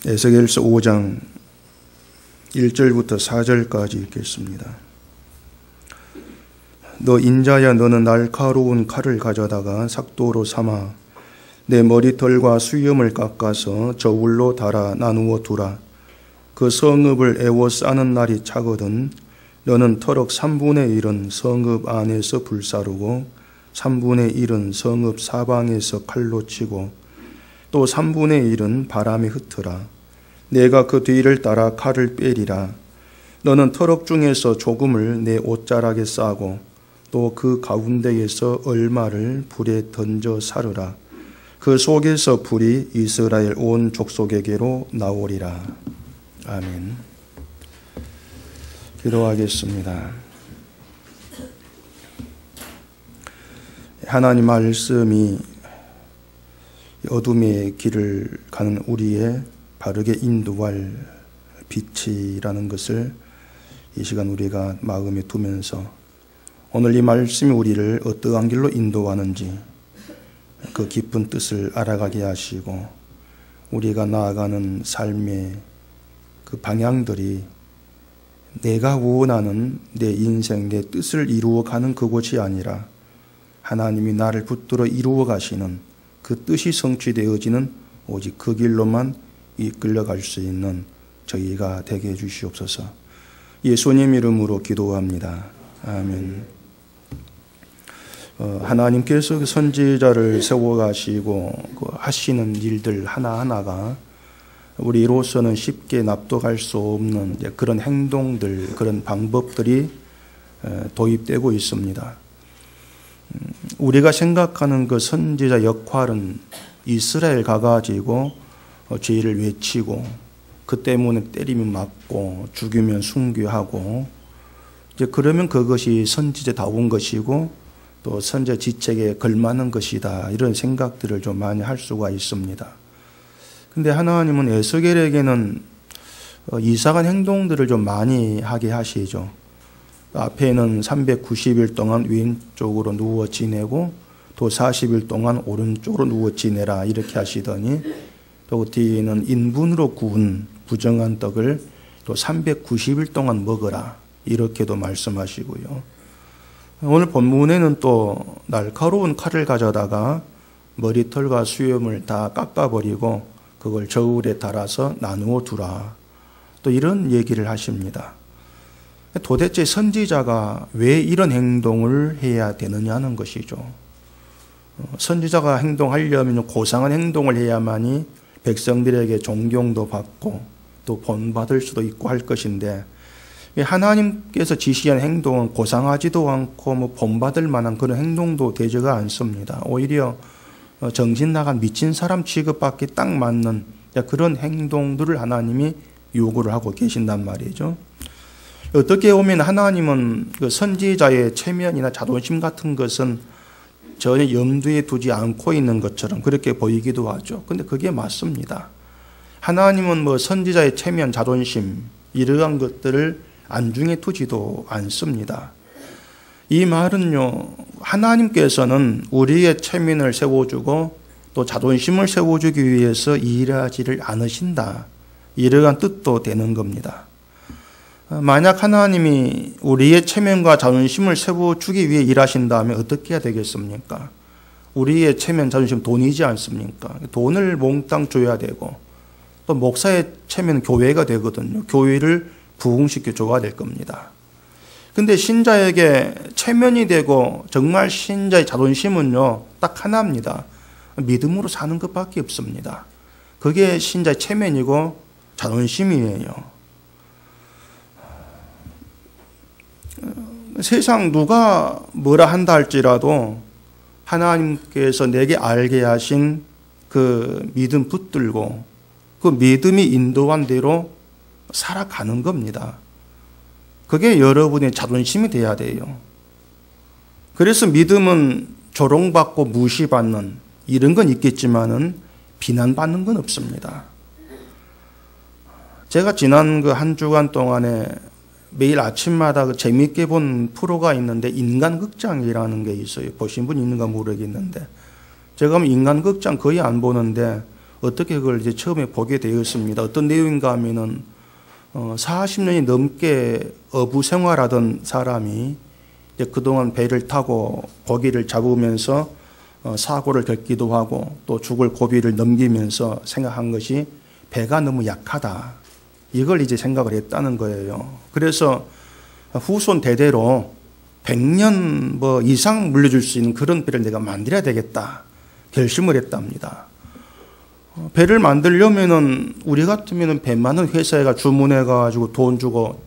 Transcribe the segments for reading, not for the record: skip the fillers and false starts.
에스겔서 5장 1절부터 4절까지 읽겠습니다. 너 인자야, 너는 날카로운 칼을 가져다가 삭도로 삼아 내 머리털과 수염을 깎아서 저울로 달아 나누어 두라. 그 성읍을 에워싸는 날이 차거든 너는 터럭 3분의 1은 성읍 안에서 불사르고 3분의 1은 성읍 사방에서 칼로 치고 또 3분의 1은 바람에 흩으라. 내가 그 뒤를 따라 칼을 빼리라. 너는 터럭 중에서 조금을 내 옷자락에 싸고 또 그 가운데에서 얼마를 불에 던져 사르라. 그 속에서 불이 이스라엘 온 족속에게로 나오리라. 아멘. 기도하겠습니다. 하나님 말씀이 어둠의 길을 가는 우리의 바르게 인도할 빛이라는 것을 이 시간 우리가 마음에 두면서 오늘 이 말씀이 우리를 어떠한 길로 인도하는지 그 깊은 뜻을 알아가게 하시고 우리가 나아가는 삶의 그 방향들이 내가 원하는 내 인생, 내 뜻을 이루어가는 그곳이 아니라 하나님이 나를 붙들어 이루어 가시는 그 뜻이 성취되어지는 오직 그 길로만 이끌려갈 수 있는 저희가 되게 해주시옵소서. 예수님 이름으로 기도합니다. 아멘. 하나님께서 그 선지자를 세워가시고 하시는 일들 하나하나가 우리로서는 쉽게 납득할 수 없는 그런 행동들, 그런 방법들이 도입되고 있습니다. 우리가 생각하는 그 선지자 역할은 이스라엘 가가지고 죄를 외치고 그 때문에 때리면 맞고 죽이면 순교하고 이제 그러면 그것이 선지자다운 것이고 또 선지자 지책에 걸맞는 것이다, 이런 생각들을 좀 많이 할 수가 있습니다. 근데 하나님은 에스겔에게는 이상한 행동들을 좀 많이 하게 하시죠. 앞에는 390일 동안 왼쪽으로 누워 지내고 또 40일 동안 오른쪽으로 누워 지내라 이렇게 하시더니 또 뒤에는 인분으로 구운 부정한 떡을 또 390일 동안 먹어라 이렇게도 말씀하시고요. 오늘 본문에는 또 날카로운 칼을 가져다가 머리털과 수염을 다 깎아버리고 그걸 저울에 달아서 나누어 두라, 또 이런 얘기를 하십니다. 도대체 선지자가 왜 이런 행동을 해야 되느냐는 것이죠. 선지자가 행동하려면 고상한 행동을 해야만이 백성들에게 존경도 받고 또 본받을 수도 있고 할 것인데 하나님께서 지시한 행동은 고상하지도 않고 본받을 만한 그런 행동도 되지가 않습니다. 오히려 정신 나간 미친 사람 취급받기 딱 맞는 그런 행동들을 하나님이 요구를 하고 계신단 말이죠. 어떻게 보면 하나님은 그 선지자의 체면이나 자존심 같은 것은 전혀 염두에 두지 않고 있는 것처럼 그렇게 보이기도 하죠. 근데 그게 맞습니다. 하나님은 뭐 선지자의 체면, 자존심 이러한 것들을 안중에 두지도 않습니다. 이 말은요, 하나님께서는 우리의 체면을 세워주고 또 자존심을 세워주기 위해서 일하지를 않으신다, 이러한 뜻도 되는 겁니다. 만약 하나님이 우리의 체면과 자존심을 세워주기 위해 일하신다면 어떻게 해야 되겠습니까? 우리의 체면, 자존심 돈이지 않습니까? 돈을 몽땅 줘야 되고 또 목사의 체면 교회가 되거든요. 교회를 부흥시켜 줘야 될 겁니다. 근데 신자에게 체면이 되고 정말 신자의 자존심은요, 딱 하나입니다. 믿음으로 사는 것밖에 없습니다. 그게 신자의 체면이고 자존심이에요. 세상 누가 뭐라 한다 할지라도 하나님께서 내게 알게 하신 그 믿음 붙들고 그 믿음이 인도한 대로 살아가는 겁니다. 그게 여러분의 자존심이 돼야 돼요. 그래서 믿음은 조롱받고 무시받는 이런 건 있겠지만은 비난받는 건 없습니다. 제가 지난 그 한 주간 동안에 매일 아침마다 그 재미있게 본 프로가 있는데 인간극장이라는 게 있어요. 보신 분 있는가 모르겠는데 제가 인간극장 거의 안 보는데 어떻게 그걸 이제 처음에 보게 되었습니다. 어떤 내용인가 하면은 40년이 넘게 어부 생활하던 사람이 이제 그동안 배를 타고 고기를 잡으면서 사고를 겪기도 하고 또 죽을 고비를 넘기면서 생각한 것이 배가 너무 약하다. 이걸 이제 생각을 했다는 거예요. 그래서 후손 대대로 100년 뭐 이상 물려줄 수 있는 그런 배를 내가 만들어야 되겠다. 결심을 했답니다. 배를 만들려면은 우리 같으면은 배 많은 회사에가 주문해가지고 돈 주고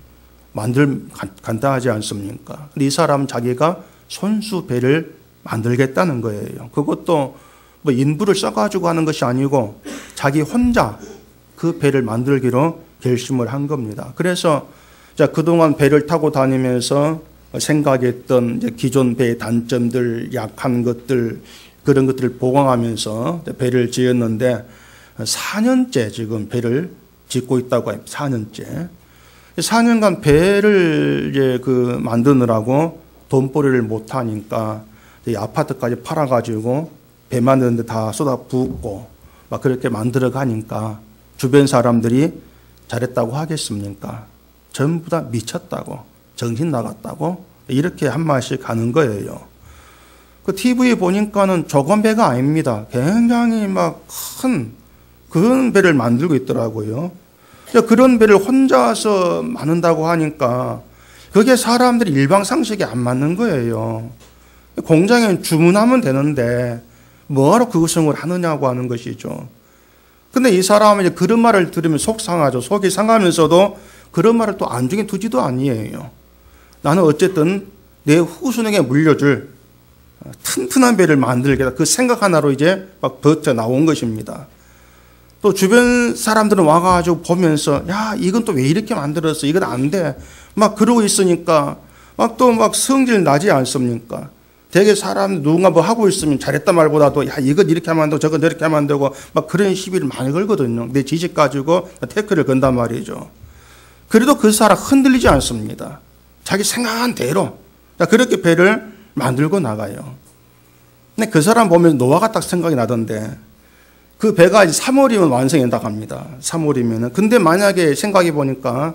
간단하지 않습니까? 근데 이 사람은 자기가 손수 배를 만들겠다는 거예요. 그것도 뭐 인부를 써가지고 하는 것이 아니고 자기 혼자 그 배를 만들기로 결심을 한 겁니다. 그래서 자, 그동안 배를 타고 다니면서 생각했던 이제 기존 배의 단점들, 약한 것들, 그런 것들을 보강하면서 배를 지었는데 4년째 지금 배를 짓고 있다고 합니다. 4년째. 4년간 배를 이제 만드느라고 돈벌이를 못 하니까 아파트까지 팔아가지고 배 만드는데 다 쏟아 붓고 막 그렇게 만들어 가니까 주변 사람들이 잘했다고 하겠습니까? 전부 다 미쳤다고, 정신 나갔다고 이렇게 한마디씩 하는 거예요. 그 TV 보니까는 조금 배가 아닙니다. 굉장히 막 큰 그런 배를 만들고 있더라고요. 그런 배를 혼자서 만든다고 하니까 그게 사람들이 일방상식에 안 맞는 거예요. 공장에 주문하면 되는데 뭐하러 그것을 하느냐고 하는 것이죠. 근데 이 사람은 그런 말을 들으면 속상하죠. 속이 상하면서도 그런 말을 또 안중에 두지도 아니에요. 나는 어쨌든 내 후손에게 물려줄 튼튼한 배를 만들겠다. 그 생각 하나로 이제 막 버텨 나온 것입니다. 또 주변 사람들은 와가지고 보면서 야, 이건 또 왜 이렇게 만들었어? 이건 안 돼. 막 그러고 있으니까 막 또 막 성질 나지 않습니까? 되게 사람 누군가 뭐 하고 있으면 잘했다 말보다도 야, 이건 이렇게 하면 안 되고 저건 저렇게 하면 안 되고 막 그런 시비를 많이 걸거든요. 내 지식 가지고 태클을 건단 말이죠. 그래도 그 사람 흔들리지 않습니다. 자기 생각한 대로 그렇게 배를 만들고 나가요. 근데 그 사람 보면 노아가 딱 생각이 나던데 그 배가 이제 3월이면 완성된다고 합니다. 3월이면은. 근데 만약에 생각해 보니까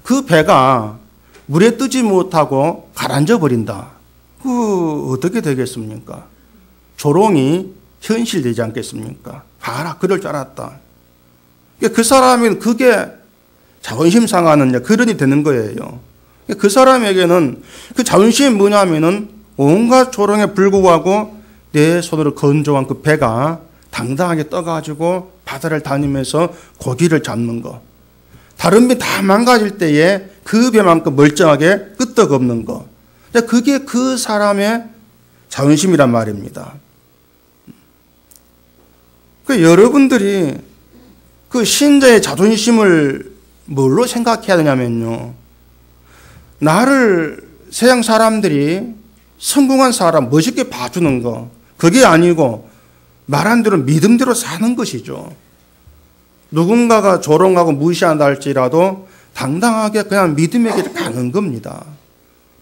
그 배가 물에 뜨지 못하고 가라앉아 버린다. 그 어떻게 되겠습니까? 조롱이 현실되지 않겠습니까? 봐라, 그럴 줄 알았다. 그 사람은 그게 자존심 상하는 그런 일이 되는 거예요. 그 사람에게는 그 자존심이 뭐냐면은 온갖 조롱에 불구하고 내 손으로 건조한 그 배가 당당하게 떠가지고 바다를 다니면서 고기를 잡는 거. 다른 배 다 망가질 때에 그 배만큼 멀쩡하게 끄떡없는 거. 그게 그 사람의 자존심이란 말입니다. 여러분들이 그 신자의 자존심을 뭘로 생각해야 되냐면요. 나를 세상 사람들이 성공한 사람 멋있게 봐주는 거. 그게 아니고 말한 대로 믿음대로 사는 것이죠. 누군가가 조롱하고 무시한다 할지라도 당당하게 그냥 믿음의 길을 가는 겁니다.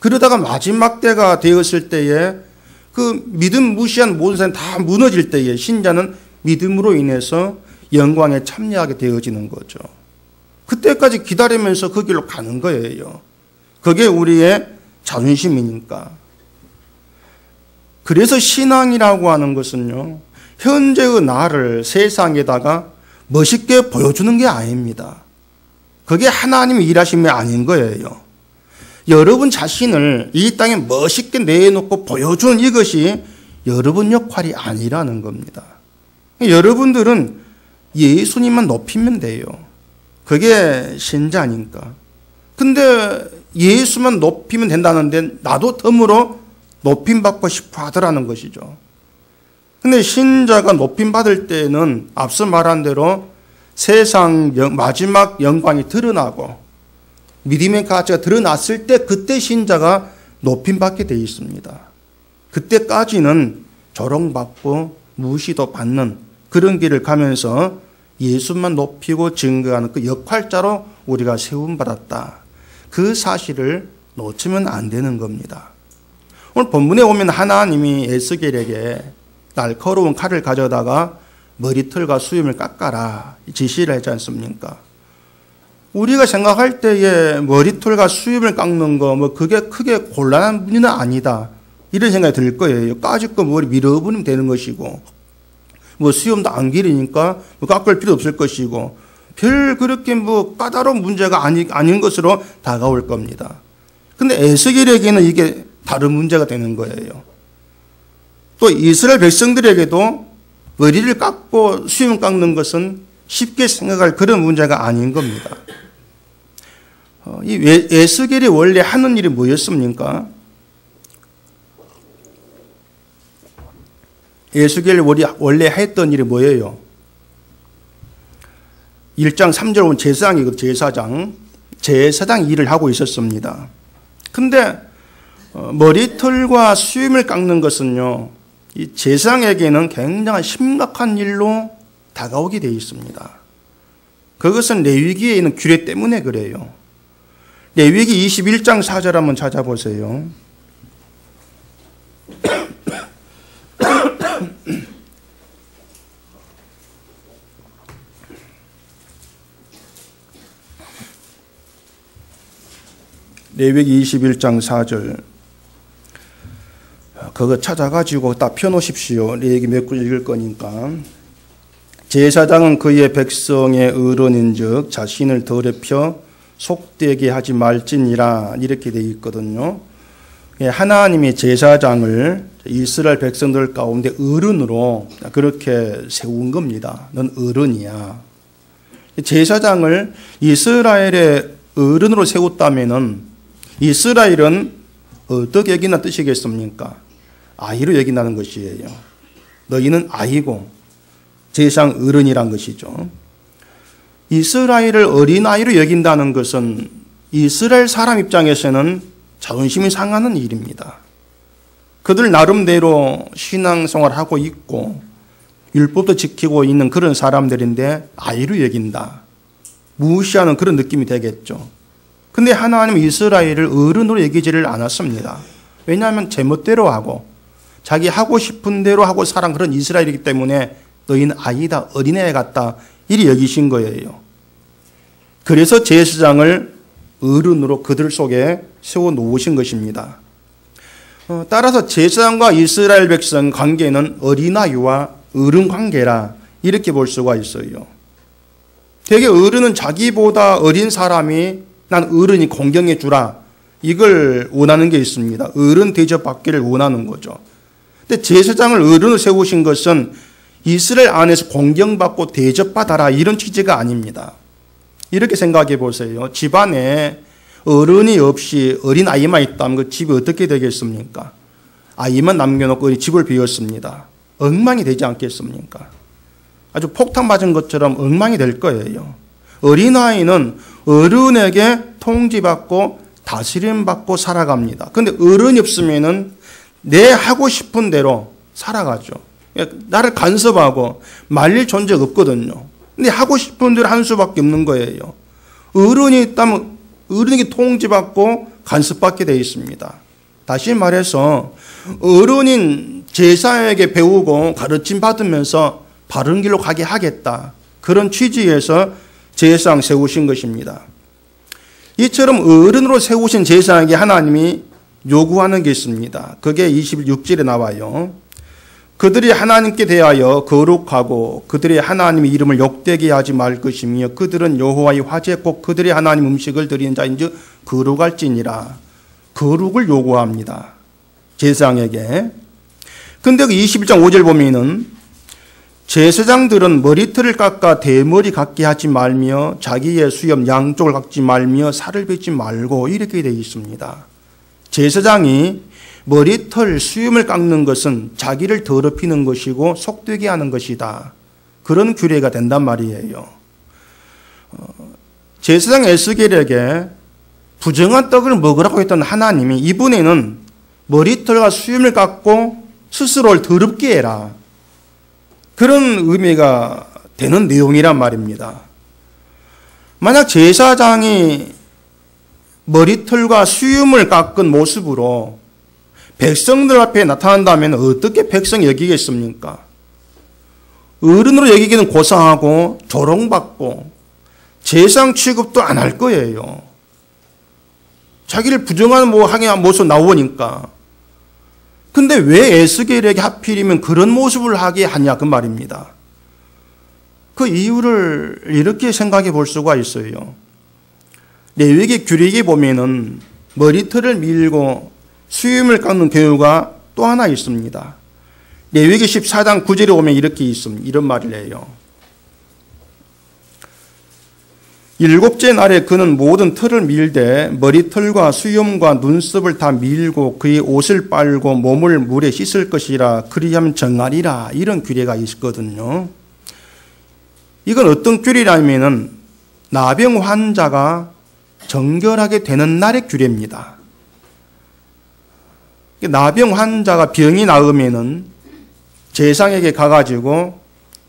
그러다가 마지막 때가 되었을 때에 그 믿음 무시한 모든 사람이 다 무너질 때에 신자는 믿음으로 인해서 영광에 참여하게 되어지는 거죠. 그때까지 기다리면서 그 길로 가는 거예요. 그게 우리의 자존심이니까. 그래서 신앙이라고 하는 것은요, 현재의 나를 세상에다가 멋있게 보여주는 게 아닙니다. 그게 하나님의 일하심이 아닌 거예요. 여러분 자신을 이 땅에 멋있게 내놓고 보여주는 이것이 여러분 역할이 아니라는 겁니다. 여러분들은 예수님만 높이면 돼요. 그게 신자니까. 근데 예수만 높이면 된다는데 나도 덤으로 높임받고 싶어 하더라는 것이죠. 근데 신자가 높임받을 때는 앞서 말한 대로 세상 마지막 영광이 드러나고 믿음의 가치가 드러났을 때 그때 신자가 높임받게 되어 있습니다. 그때까지는 조롱받고 무시도 받는 그런 길을 가면서 예수만 높이고 증거하는 그 역할자로 우리가 세움받았다. 그 사실을 놓치면 안 되는 겁니다. 오늘 본문에 보면 하나님이 에스겔에게 날카로운 칼을 가져다가 머리털과 수염을 깎아라 지시를 하지 않습니까? 우리가 생각할 때에 머리털과 수염을 깎는 거 그게 크게 곤란한 문제는 아니다 이런 생각이 들 거예요. 까짓 거 머리 밀어버리면 되는 것이고 수염도 안 기르니까 깎을 필요 없을 것이고 별 그렇게 까다로운 문제가 아닌 것으로 다가올 겁니다. 근데 에스겔에게는 이게 다른 문제가 되는 거예요. 또 이스라엘 백성들에게도 머리를 깎고 수염 깎는 것은 쉽게 생각할 그런 문제가 아닌 겁니다. 이 에스겔이 원래 하는 일이 뭐였습니까? 에스겔이 원래 했던 일이 뭐예요? 1장 3절 보면 제사장 일을 하고 있었습니다. 근데 머리털과 수염을 깎는 것은요, 이 제사장에게는 굉장히 심각한 일로 다가오게 되어 있습니다. 그것은 레위기에 있는 규례 때문에 그래요. 레위기 21장 4절 한번 찾아보세요. 레위기 21장 4절 그거 찾아가지고 딱 펴놓으십시오. 레위기 몇 구 읽을 거니까. 제사장은 그의 백성의 어른인즉 자신을 더럽혀 속되게 하지 말지니라 이렇게 되어 있거든요. 하나님이 제사장을 이스라엘 백성들 가운데 어른으로 그렇게 세운 겁니다. 넌 어른이야. 제사장을 이스라엘의 어른으로 세웠다면은 이스라엘은 어떻게 여긴다는 뜻이겠습니까? 아이로 여긴다는 것이에요. 너희는 아이고 제사장 어른이란 것이죠. 이스라엘을 어린아이로 여긴다는 것은 이스라엘 사람 입장에서는 자존심이 상하는 일입니다. 그들 나름대로 신앙생활을 하고 있고 율법도 지키고 있는 그런 사람들인데 아이로 여긴다. 무시하는 그런 느낌이 되겠죠. 근데 하나님은 이스라엘을 어른으로 여기지를 않았습니다. 왜냐하면 제멋대로 하고 자기 하고 싶은 대로 하고 살아온 그런 이스라엘이기 때문에 너희는 아이다, 어린애 같다 이리 여기신 거예요. 그래서 제사장을 어른으로 그들 속에 세워놓으신 것입니다. 따라서 제사장과 이스라엘 백성 관계는 어린아이와 어른 관계라 이렇게 볼 수가 있어요. 되게 어른은 자기보다 어린 사람이 난 어른이 공경해 주라 이걸 원하는 게 있습니다. 어른 대접받기를 원하는 거죠. 근데 제사장을 어른으로 세우신 것은 이스라엘 안에서 공경받고 대접받아라 이런 취지가 아닙니다. 이렇게 생각해 보세요. 집안에 어른이 없이 어린 아이만 있다면 그 집이 어떻게 되겠습니까? 아이만 남겨놓고 집을 비웠습니다. 엉망이 되지 않겠습니까? 아주 폭탄 맞은 것처럼 엉망이 될 거예요. 어린아이는 어른에게 통지받고 다스림받고 살아갑니다. 근데 어른이 없으면은 내 하고 싶은 대로 살아가죠. 나를 간섭하고 말릴 존재가 없거든요. 근데 하고 싶은 대로 한 수밖에 없는 거예요. 어른이 있다면 어른에게 통지받고 간섭받게 되어 있습니다. 다시 말해서 어른인 제사에게 배우고 가르침 받으면서 바른 길로 가게 하겠다. 그런 취지에서 제사장 세우신 것입니다. 이처럼 어른으로 세우신 제사장에게 하나님이 요구하는 게 있습니다. 그게 26절에 나와요. 그들이 하나님께 대하여 거룩하고 그들의 하나님의 이름을 욕되게 하지 말 것이며 그들은 여호와의 화제 곧 그들의 하나님 음식을 드리는 자인즉 거룩할지니라. 거룩을 요구합니다. 제사장에게. 근데 그 21장 5절 보면은 제사장들은 머리털을 깎아 대머리 갖게 하지 말며 자기의 수염 양쪽을 깎지 말며 살을 뱉지 말고 이렇게 되어 있습니다. 제사장이 머리털, 수염을 깎는 것은 자기를 더럽히는 것이고 속되게 하는 것이다. 그런 규례가 된단 말이에요. 제사장 에스겔에게 부정한 떡을 먹으라고 했던 하나님이 이번에는 머리털과 수염을 깎고 스스로를 더럽게 해라. 그런 의미가 되는 내용이란 말입니다. 만약 제사장이 머리털과 수염을 깎은 모습으로 백성들 앞에 나타난다면 어떻게 백성이 여기겠습니까? 어른으로 여기기는 고상하고 조롱받고 제상 취급도 안 할 거예요. 자기를 부정하는 하게 모습 나오니까. 근데 왜 에스겔에게 하필이면 그런 모습을 하게 하냐 그 말입니다. 그 이유를 이렇게 생각해 볼 수가 있어요. 레위기 규례에 보면은 머리털을 밀고 수염을 깎는 교유가 또 하나 있습니다. 레위기 14장 9절에 보면 이렇게 있습니다. 이런 말을 해요. 일곱째 날에 그는 모든 털을 밀되 머리털과 수염과 눈썹을 다 밀고 그의 옷을 빨고 몸을 물에 씻을 것이라 그리하면 정하리라. 이런 규례가 있거든요. 이건 어떤 규례라면은 나병 환자가 정결하게 되는 날의 규례입니다. 나병 환자가 병이 나으면은 제사장에게 가가지고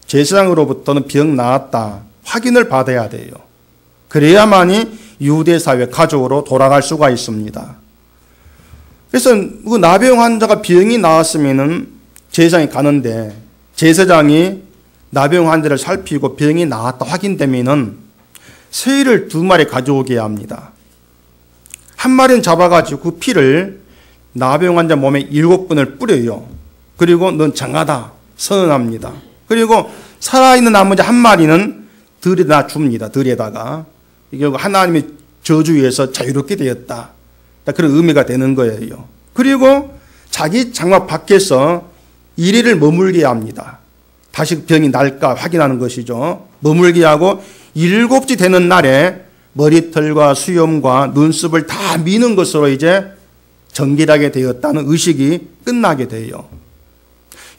제사장으로부터는 병 나았다 확인을 받아야 돼요. 그래야만이 유대 사회 가족으로 돌아갈 수가 있습니다. 그래서 그 나병 환자가 병이 나았으면은 제사장이 가는데 제사장이 나병 환자를 살피고 병이 나았다 확인되면은 새를 2마리 가져오게 합니다. 한 마리는 잡아가지고 그 피를 나병 환자 몸에 7번을 뿌려요. 그리고 넌 장하다 선언합니다. 그리고 살아있는 나머지 한 마리는 들에다 줍니다. 들에다가. 이게 하나님의 저주에서 자유롭게 되었다. 그런 의미가 되는 거예요. 그리고 자기 장막 밖에서 1일을 머물게 합니다. 다시 병이 날까 확인하는 것이죠. 머물게 하고 7째 되는 날에 머리털과 수염과 눈썹을 다 미는 것으로 이제 정결하게 되었다는 의식이 끝나게 돼요.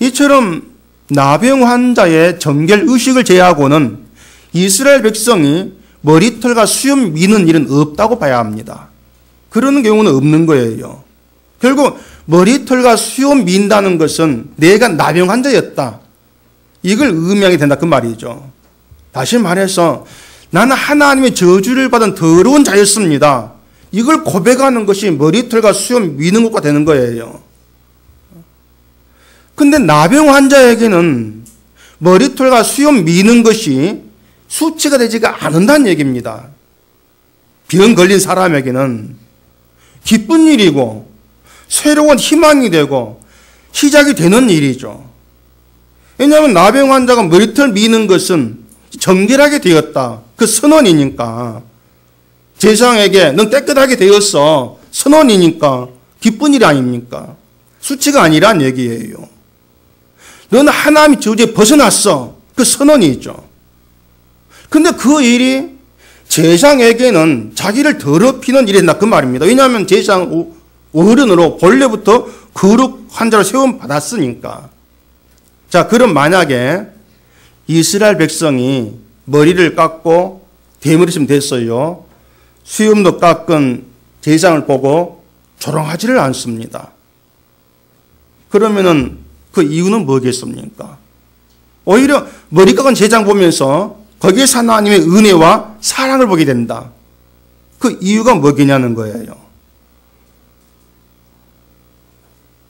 이처럼 나병 환자의 정결 의식을 제하고는 이스라엘 백성이 머리털과 수염 미는 일은 없다고 봐야 합니다. 그러는 경우는 없는 거예요. 결국 머리털과 수염 민다는 것은 내가 나병 환자였다. 이걸 의미하게 된다 그 말이죠. 다시 말해서 나는 하나님의 저주를 받은 더러운 자였습니다. 이걸 고백하는 것이 머리털과 수염 미는 것과 되는 거예요. 근데 나병 환자에게는 머리털과 수염 미는 것이 수치가 되지가 않는다는 얘기입니다. 병 걸린 사람에게는 기쁜 일이고 새로운 희망이 되고 시작이 되는 일이죠. 왜냐하면 나병 환자가 머리털 미는 것은 정결하게 되었다. 그 선언이니까. 제사장에게 넌 깨끗하게 되었어. 선언이니까 기쁜 일이 아닙니까? 수치가 아니란 얘기예요. 너는 하나님의 저주에 벗어났어. 그 선언이죠. 근데 그 일이 제사장에게는 자기를 더럽히는 일이었나 그 말입니다. 왜냐하면 제사장 어른으로 본래부터 거룩한 자로 세움 받았으니까. 자, 그럼 만약에 이스라엘 백성이 머리를 깎고 대머리쯤 됐어요. 수염도 깎은 제사장을 보고 조롱하지를 않습니다. 그러면은 그 이유는 뭐겠습니까? 오히려 머리 깎은 제사장 보면서 거기에서 하나님의 은혜와 사랑을 보게 된다. 그 이유가 뭐겠냐는 거예요.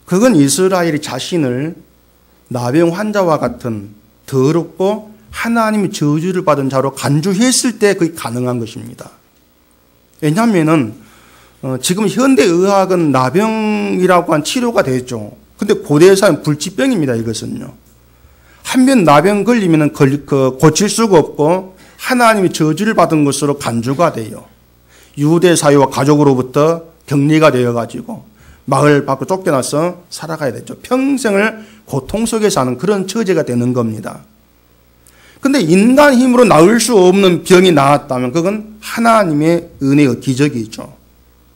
그건 이스라엘이 자신을 나병 환자와 같은 더럽고 하나님의 저주를 받은 자로 간주했을 때 그게 가능한 것입니다. 왜냐하면은 지금 현대의학은 나병이라고 한 치료가 되죠. 근데 고대에서는 불치병입니다. 이것은요. 한번 나병 걸리면 고칠 수가 없고 하나님의 저주를 받은 것으로 간주가 돼요. 유대 사회와 가족으로부터 격리가 되어가지고 마을 밖으로 쫓겨나서 살아가야 되죠. 평생을 고통 속에 사는 그런 처지가 되는 겁니다. 근데 인간 힘으로 나을 수 없는 병이 나았다면 그건 하나님의 은혜의 기적이죠.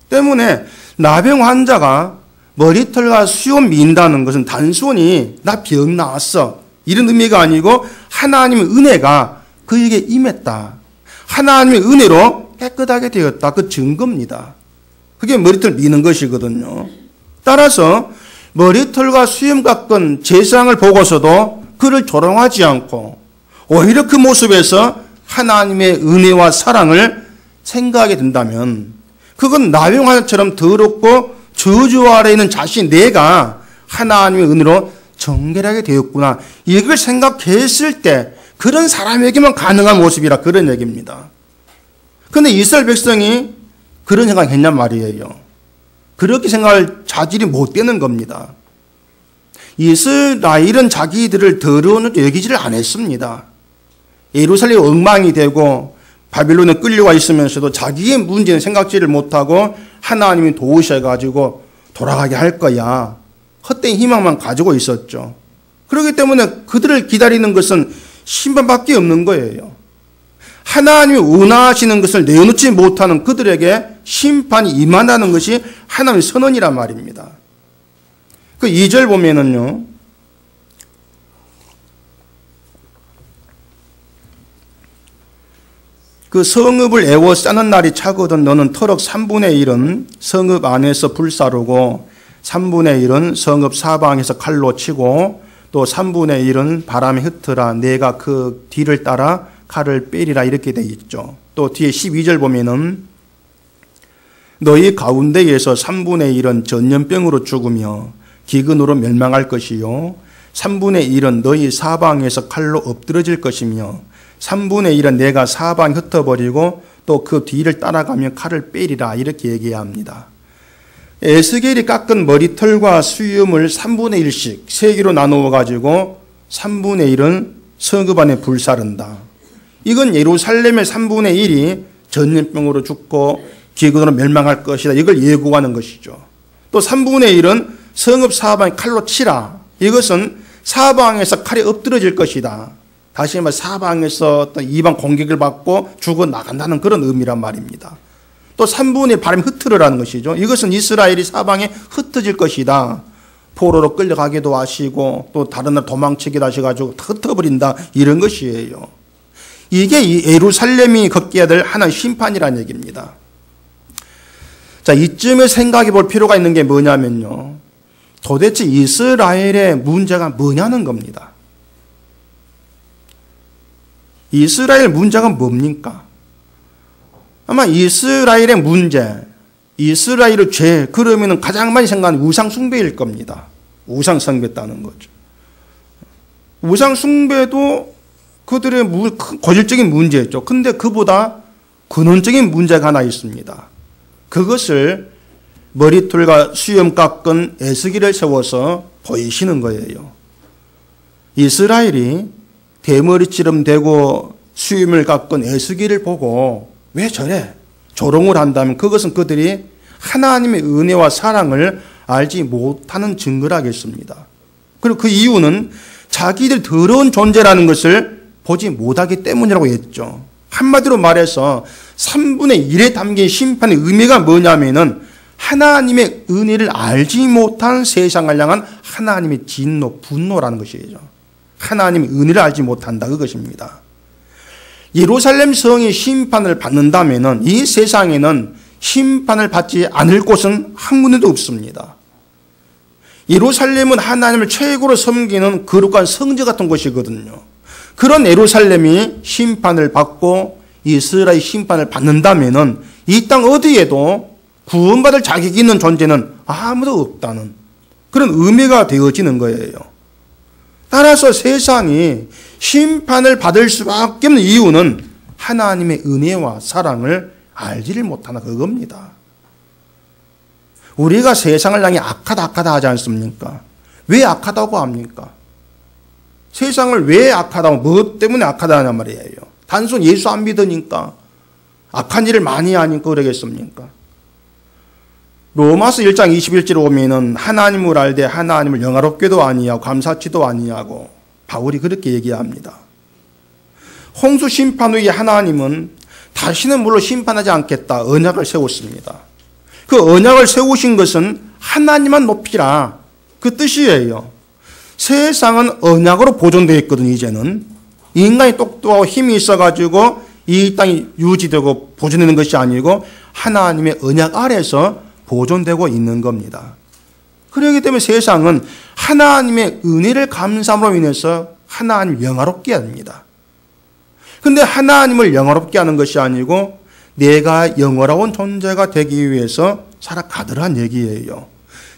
때문에 나병 환자가 머리털과 수염 민다는 것은 단순히 나 병 나았어 이런 의미가 아니고 하나님의 은혜가 그에게 임했다. 하나님의 은혜로 깨끗하게 되었다. 그 증거입니다. 그게 머리털 미는 것이거든요. 따라서 머리털과 수염 깎은 제사장을 보고서도 그를 조롱하지 않고 오히려 그 모습에서 하나님의 은혜와 사랑을 생각하게 된다면 그건 나병 환자처럼 더럽고 저주 아래에 있는 자신 내가 하나님의 은혜로 정결하게 되었구나. 이걸 생각했을 때 그런 사람에게만 가능한 모습이라 그런 얘기입니다. 그런데 이스라엘 백성이 그런 생각했냔 말이에요. 그렇게 생각할 자질이 못 되는 겁니다. 이스라엘은 자기들을 더러운 여기지를 안 했습니다. 예루살렘이 엉망이 되고 바빌론에 끌려와 있으면서도 자기의 문제는 생각지를 못하고 하나님이 도우셔가지고 돌아가게 할 거야. 헛된 희망만 가지고 있었죠. 그렇기 때문에 그들을 기다리는 것은 심판밖에 없는 거예요. 하나님이 원하시는 것을 내어놓지 못하는 그들에게 심판이 임한다는 것이 하나님의 선언이란 말입니다. 그 2절 보면은요. 그 성읍을 애워 싸는 날이 차거든 너는 터럭 3분의 1은 성읍 안에서 불사르고 3분의 1은 성읍 사방에서 칼로 치고 또 3분의 1은 바람에 흩어라 내가 그 뒤를 따라 칼을 빼리라 이렇게 돼 있죠. 또 뒤에 12절 보면은 너희 가운데에서 3분의 1은 전염병으로 죽으며 기근으로 멸망할 것이요 3분의 1은 너희 사방에서 칼로 엎드러질 것이며 3분의 1은 내가 사방 흩어버리고 또 그 뒤를 따라가며 칼을 빼리라 이렇게 얘기합니다. 에스겔이 깎은 머리털과 수염을 3분의 1씩 3개로 나누어 가지고 3분의 1은 성읍 안에 불사른다. 이건 예루살렘의 3분의 1이 전염병으로 죽고 기근으로 멸망할 것이다. 이걸 예고하는 것이죠. 또 3분의 1은 성읍 사방에 칼로 치라. 이것은 사방에서 칼이 엎드러질 것이다. 다시 말해 사방에서 어떤 이방 공격을 받고 죽어 나간다는 그런 의미란 말입니다. 또 3분의 1 바람이 흩으르라는 것이죠. 이것은 이스라엘이 사방에 흩어질 것이다. 포로로 끌려가기도 하시고 또 다른 나라 도망치기도 하셔가지고 흩어버린다. 이런 것이에요. 이게 이 예루살렘이 겪게 될 하나의 심판이라는 얘기입니다. 자, 이쯤에 생각해 볼 필요가 있는 게 뭐냐면요. 도대체 이스라엘의 문제가 뭐냐는 겁니다. 이스라엘 문제가 뭡니까? 아마 이스라엘의 문제, 이스라엘의 죄, 그러면 가장 많이 생각하는 우상숭배일 겁니다. 우상숭배했다는 거죠. 우상숭배도 그들의 고질적인 문제였죠. 근데 그보다 근원적인 문제가 하나 있습니다. 그것을 머리털과 수염 깎은 에스겔을 세워서 보이시는 거예요. 이스라엘이 대머리처럼 되고 수염을 깎은 에스겔을 보고 왜 저래? 조롱을 한다면 그것은 그들이 하나님의 은혜와 사랑을 알지 못하는 증거라겠습니다. 그리고 그 이유는 자기들 더러운 존재라는 것을 보지 못하기 때문이라고 했죠. 한마디로 말해서 3분의 1에 담긴 심판의 의미가 뭐냐면은 하나님의 은혜를 알지 못한 세상을 향한 하나님의 진노, 분노라는 것이죠. 하나님의 은혜를 알지 못한다 그것입니다. 예루살렘 성이 심판을 받는다면은 이 세상에는 심판을 받지 않을 곳은 한 군데도 없습니다. 예루살렘은 하나님을 최고로 섬기는 거룩한 성지 같은 곳이거든요. 그런 예루살렘이 심판을 받고 이스라엘 심판을 받는다면은 이 땅 어디에도 구원받을 자격이 있는 존재는 아무도 없다는 그런 의미가 되어지는 거예요. 따라서 세상이 심판을 받을 수밖에 없는 이유는 하나님의 은혜와 사랑을 알지를 못하나 그겁니다. 우리가 세상을 향해 악하다 하지 않습니까? 왜 악하다고 합니까? 세상을 왜 악하다고, 뭐 때문에 악하다 하냐 말이에요. 단순 예수 안 믿으니까, 악한 일을 많이 하니까 그러겠습니까? 로마서 1장 21절에 보면은 하나님을 알되 하나님을 영화롭게도 아니하고 감사치도 아니하고 바울이 그렇게 얘기합니다. 홍수 심판 후에 하나님은 다시는 물로 심판하지 않겠다 언약을 세웠습니다. 그 언약을 세우신 것은 하나님만 높이라 그 뜻이에요. 세상은 언약으로 보존되어 있거든요. 이제는 인간이 똑똑하고 힘이 있어가지고 이 땅이 유지되고 보존되는 것이 아니고 하나님의 언약 아래서 보존되고 있는 겁니다. 그렇기 때문에 세상은 하나님의 은혜를 감사함으로 인해서 하나님을 영화롭게 합니다. 그런데 하나님을 영화롭게 하는 것이 아니고 내가 영화로운 존재가 되기 위해서 살아가더란 얘기예요.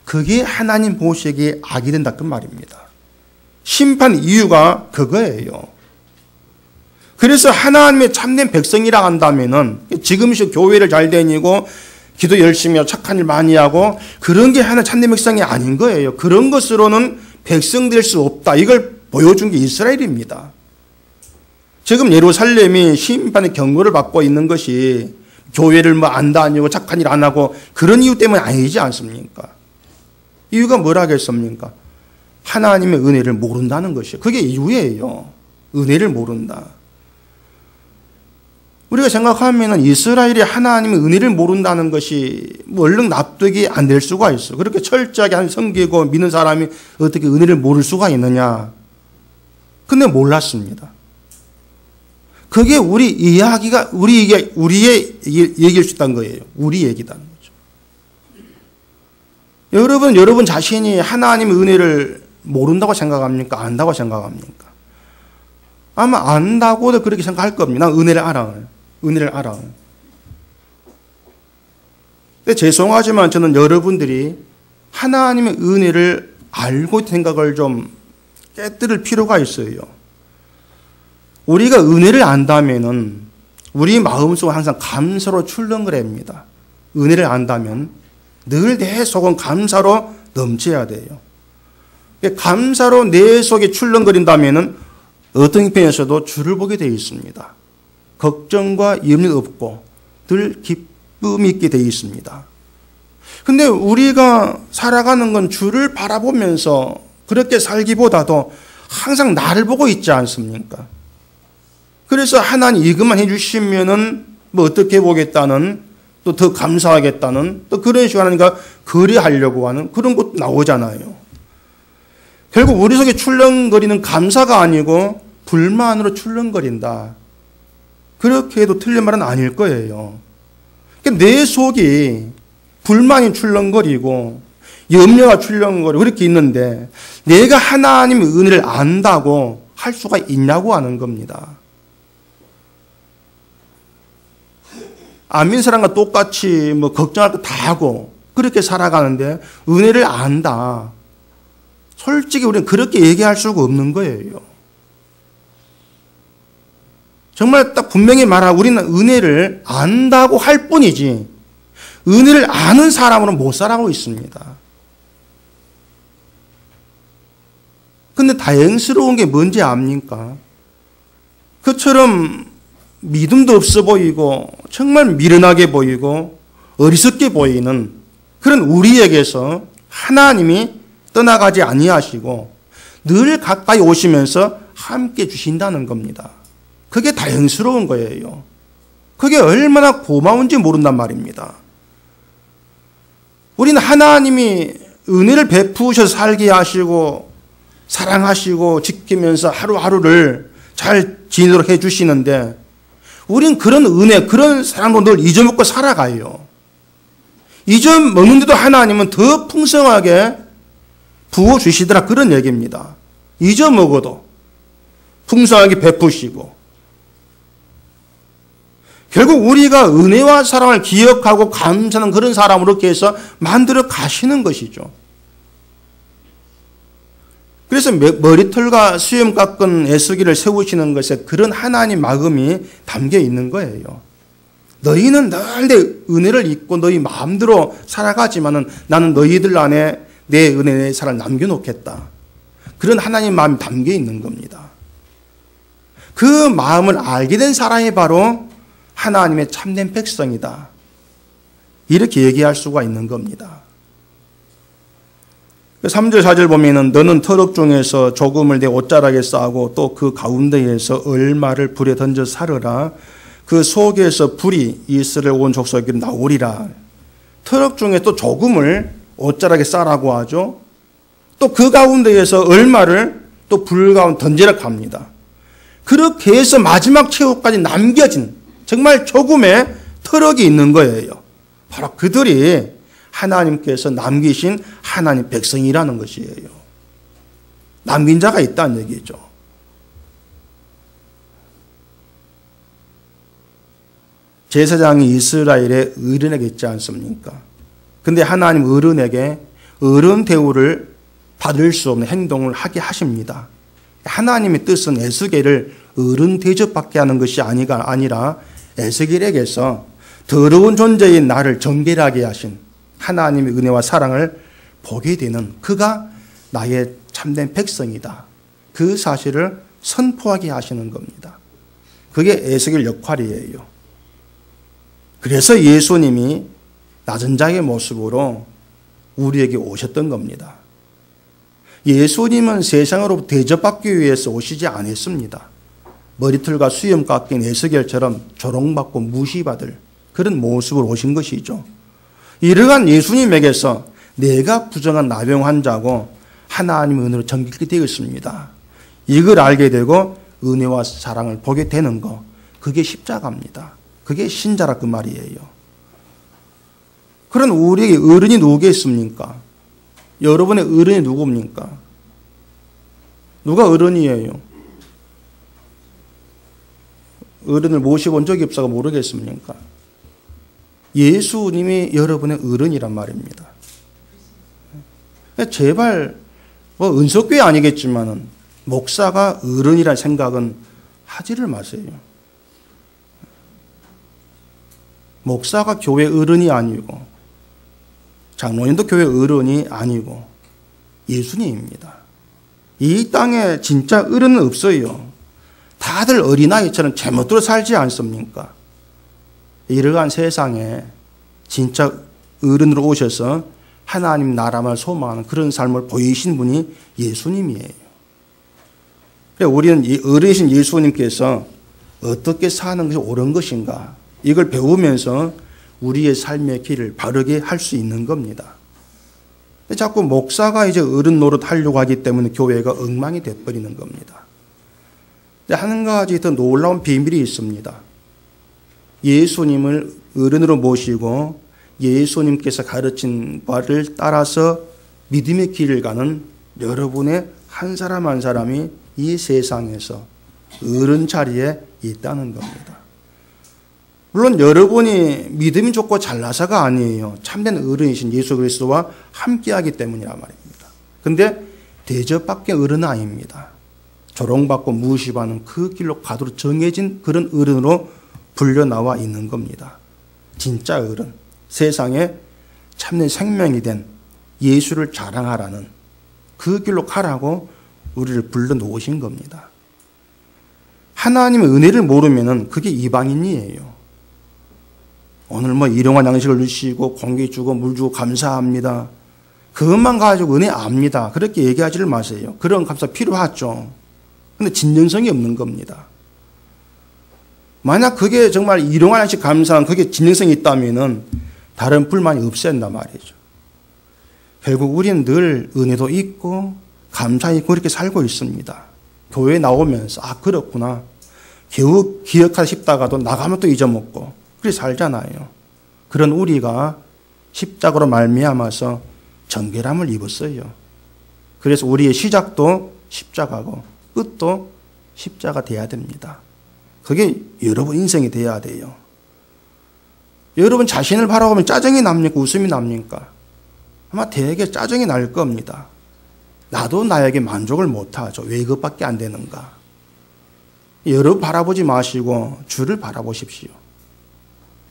그게 하나님 보시기에 악이 된다 그 말입니다. 심판 이유가 그거예요. 그래서 하나님의 참된 백성이라 한다면은 지금씩 교회를 잘 다니고 기도 열심히 하고 착한 일 많이 하고 그런 게 하나 참된 백성이 아닌 거예요. 그런 것으로는 백성 될 수 없다. 이걸 보여준 게 이스라엘입니다. 지금 예루살렘이 심판의 경고를 받고 있는 것이 교회를 안 다니고 착한 일 안 하고 그런 이유 때문에 아니지 않습니까? 이유가 뭐라겠습니까? 하나님의 은혜를 모른다는 것이에요. 그게 이유예요. 은혜를 모른다. 우리가 생각하면 이스라엘이 하나님의 은혜를 모른다는 것이 얼른 납득이 안 될 수가 있어. 그렇게 철저하게 섬기고 믿는 사람이 어떻게 은혜를 모를 수가 있느냐. 근데 몰랐습니다. 그게 우리의 얘기일 수 있다는 거예요. 우리 얘기다는 거죠. 여러분 자신이 하나님의 은혜를 모른다고 생각합니까? 안다고 생각합니까? 아마 안다고도 그렇게 생각할 겁니다. 난 은혜를 알아. 근데 죄송하지만 저는 여러분들이 하나님의 은혜를 알고 생각을 좀 깨뜨릴 필요가 있어요. 우리가 은혜를 안다면은 우리 마음속은 항상 감사로 출렁거립니다. 은혜를 안다면 늘 내 속은 감사로 넘쳐야 돼요. 감사로 내 속에 출렁거린다면은 어떤 편에서도 주를 보게 되어 있습니다. 걱정과 염려 없고 늘 기쁨이 있게 되어 있습니다. 근데 우리가 살아가는 건 주를 바라보면서 그렇게 살기보다도 항상 나를 보고 있지 않습니까? 그래서 하나님 이것만 해주시면은 뭐 어떻게 보겠다는 또 더 감사하겠다는 또 그런 식으로 하니까 거래하려고 하는 그런 것도 나오잖아요. 결국 우리 속에 출렁거리는 감사가 아니고 불만으로 출렁거린다. 그렇게 해도 틀린 말은 아닐 거예요. 그러니까 내 속이 불만이 출렁거리고 염려가 출렁거리고 그렇게 있는데 내가 하나님의 은혜를 안다고 할 수가 있냐고 하는 겁니다. 안 믿는 사람과 똑같이 뭐 걱정할 거 다 하고 그렇게 살아가는데 은혜를 안다. 솔직히 우리는 그렇게 얘기할 수가 없는 거예요. 정말 딱 분명히 말하고 우리는 은혜를 안다고 할 뿐이지 은혜를 아는 사람으로는 못 살아가고 있습니다. 근데 다행스러운 게 뭔지 압니까? 그처럼 믿음도 없어 보이고 정말 미련하게 보이고 어리석게 보이는 그런 우리에게서 하나님이 떠나가지 아니하시고 늘 가까이 오시면서 함께 주신다는 겁니다. 그게 다행스러운 거예요. 그게 얼마나 고마운지 모른단 말입니다. 우리는 하나님이 은혜를 베푸셔서 살게 하시고 사랑하시고 지키면서 하루하루를 잘 지내도록 해주시는데 우린 그런 은혜, 그런 사랑도 늘 잊어먹고 살아가요. 잊어먹는데도 하나님은 더 풍성하게 부어주시더라 그런 얘기입니다. 잊어먹어도 풍성하게 베푸시고 결국 우리가 은혜와 사랑을 기억하고 감사하는 그런 사람으로 이렇게 해서 만들어 가시는 것이죠. 그래서 머리털과 수염 깎은 애쓰기를 세우시는 것에 그런 하나님 마음이 담겨 있는 거예요. 너희는 늘 내 은혜를 잊고 너희 마음대로 살아가지만은 나는 너희들 안에 내 은혜, 내 사랑을 남겨놓겠다. 그런 하나님 마음이 담겨 있는 겁니다. 그 마음을 알게 된 사람이 바로 하나님의 참된 백성이다. 이렇게 얘기할 수가 있는 겁니다. 3절 4절 보면은 너는 터럭 중에서 조금을 내 옷자락에 싸고 또 그 가운데에서 얼마를 불에 던져 사르라. 그 속에서 불이 이스라엘 온 족속에게 나오리라. 터럭 중에 또 조금을 옷자락에 싸라고 하죠. 또 그 가운데에서 얼마를 또 불 가운데 던지라 합니다. 그렇게 해서 마지막 최후까지 남겨진 정말 조금의 터럭이 있는 거예요. 바로 그들이 하나님께서 남기신 하나님 백성이라는 것이에요. 남긴 자가 있다는 얘기죠. 제사장이 이스라엘의 어른에게 있지 않습니까? 근데 하나님 어른에게 어른 대우를 받을 수 없는 행동을 하게 하십니다. 하나님의 뜻은 에스겔을 어른 대접받게 하는 것이 아니라 에스겔에게서 더러운 존재인 나를 정결하게 하신 하나님의 은혜와 사랑을 보게 되는 그가 나의 참된 백성이다. 그 사실을 선포하게 하시는 겁니다. 그게 에스겔 역할이에요. 그래서 예수님이 낮은 자의 모습으로 우리에게 오셨던 겁니다. 예수님은 세상으로 대접받기 위해서 오시지 않았습니다. 머리털과 수염 깎인 에스겔처럼 조롱받고 무시받을 그런 모습으로 오신 것이죠. 이러한 예수님에게서 내가 부정한 나병 환자고 하나님의 은혜로 정결케 되었습니다. 이걸 알게 되고 은혜와 사랑을 보게 되는 거, 그게 십자가입니다. 그게 신자라 그 말이에요. 그런 우리에게 어른이 누구겠습니까? 여러분의 어른이 누굽니까? 누가 어른이에요? 어른을 모셔본 적이 없어서 모르겠습니까? 예수님이 여러분의 어른이란 말입니다. 제발 은석교회 아니겠지만은 목사가 어른이라는 생각은 하지를 마세요. 목사가 교회 어른이 아니고 장로님도 교회 어른이 아니고 예수님입니다. 이 땅에 진짜 어른은 없어요. 다들 어린아이처럼 제멋대로 살지 않습니까? 이러한 세상에 진짜 어른으로 오셔서 하나님 나라만 소망하는 그런 삶을 보이신 분이 예수님이에요. 우리는 어른이신 예수님께서 어떻게 사는 것이 옳은 것인가, 이걸 배우면서 우리의 삶의 길을 바르게 할 수 있는 겁니다. 자꾸 목사가 이제 어른 노릇 하려고 하기 때문에 교회가 엉망이 돼버리는 겁니다. 한 가지 더 놀라운 비밀이 있습니다. 예수님을 어른으로 모시고 예수님께서 가르친 바를 따라서 믿음의 길을 가는 여러분의 한 사람 한 사람이 이 세상에서 어른 자리에 있다는 겁니다. 물론 여러분이 믿음이 좋고 잘나서가 아니에요. 참된 어른이신 예수 그리스도와 함께하기 때문이란 말입니다. 그런데 대접받기 어른은 아닙니다. 조롱받고 무시받는 그 길로 가도록 정해진 그런 어른으로 불려나와 있는 겁니다. 진짜 어른, 세상에 참된 생명이 된 예수를 자랑하라는 그 길로 가라고 우리를 불러놓으신 겁니다. 하나님의 은혜를 모르면 그게 이방인이에요. 오늘 일용할 양식을 주시고 공기 주고 물 주고 감사합니다. 그것만 가지고 은혜 압니다. 그렇게 얘기하지를 마세요. 그런 감사 필요하죠. 근데 진정성이 없는 겁니다. 만약 그게 정말 일용할 양식 감사한 그게 진정성이 있다면은 다른 불만이 없앤단 말이죠. 결국 우리는 늘 은혜도 있고 감사 있고 그렇게 살고 있습니다. 교회에 나오면서 그렇구나. 겨우 기억하고 싶다가도 나가면 또 잊어먹고 그렇게 살잖아요. 그런 우리가 십자가로 말미암아서 정결함을 입었어요. 그래서 우리의 시작도 십자가고 끝도 십자가 돼야 됩니다. 그게 여러분 인생이 돼야 돼요. 여러분 자신을 바라보면 짜증이 납니까? 웃음이 납니까? 아마 되게 짜증이 날 겁니다. 나도 나에게 만족을 못하죠. 왜 이것밖에 안 되는가? 여러분 바라보지 마시고 주를 바라보십시오.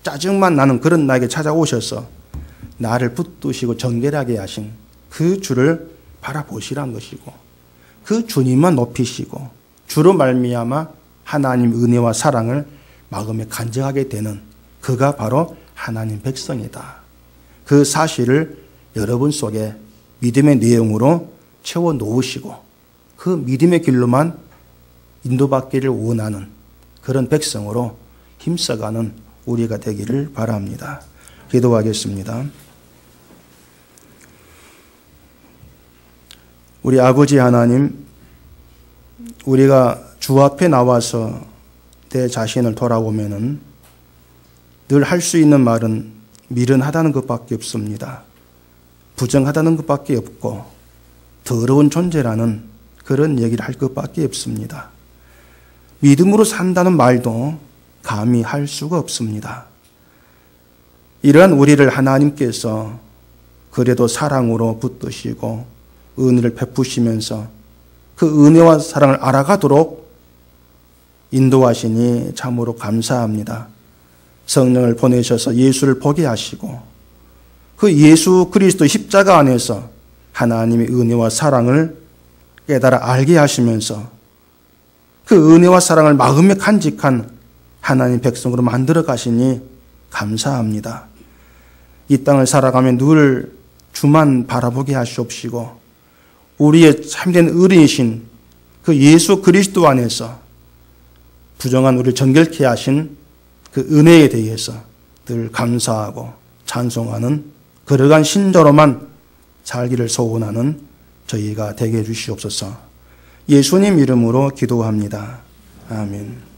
짜증만 나는 그런 나에게 찾아오셔서 나를 붙드시고 정결하게 하신 그 주를 바라보시란 것이고 그 주님만 높이시고 주로 말미암아 하나님 은혜와 사랑을 마음에 간직하게 되는 그가 바로 하나님 백성이다. 그 사실을 여러분 속에 믿음의 내용으로 채워 놓으시고 그 믿음의 길로만 인도받기를 원하는 그런 백성으로 힘써가는 우리가 되기를 바랍니다. 기도하겠습니다. 우리 아버지 하나님, 우리가 주 앞에 나와서 내 자신을 돌아보면은 늘 할 수 있는 말은 미련하다는 것밖에 없습니다. 부정하다는 것밖에 없고 더러운 존재라는 그런 얘기를 할 것밖에 없습니다. 믿음으로 산다는 말도 감히 할 수가 없습니다. 이러한 우리를 하나님께서 그래도 사랑으로 붙드시고 은혜를 베푸시면서 그 은혜와 사랑을 알아가도록 인도하시니 참으로 감사합니다. 성령을 보내셔서 예수를 보게 하시고 그 예수 그리스도 십자가 안에서 하나님의 은혜와 사랑을 깨달아 알게 하시면서 그 은혜와 사랑을 마음에 간직한 하나님 백성으로 만들어 가시니 감사합니다. 이 땅을 살아가며 늘 주만 바라보게 하시옵시고 우리의 참된 의리이신 그 예수 그리스도 안에서 부정한 우리를 정결케 하신 그 은혜에 대해서 늘 감사하고 찬송하는 그러한 신자로만 살기를 소원하는 저희가 되게 해주시옵소서. 예수님 이름으로 기도합니다. 아멘.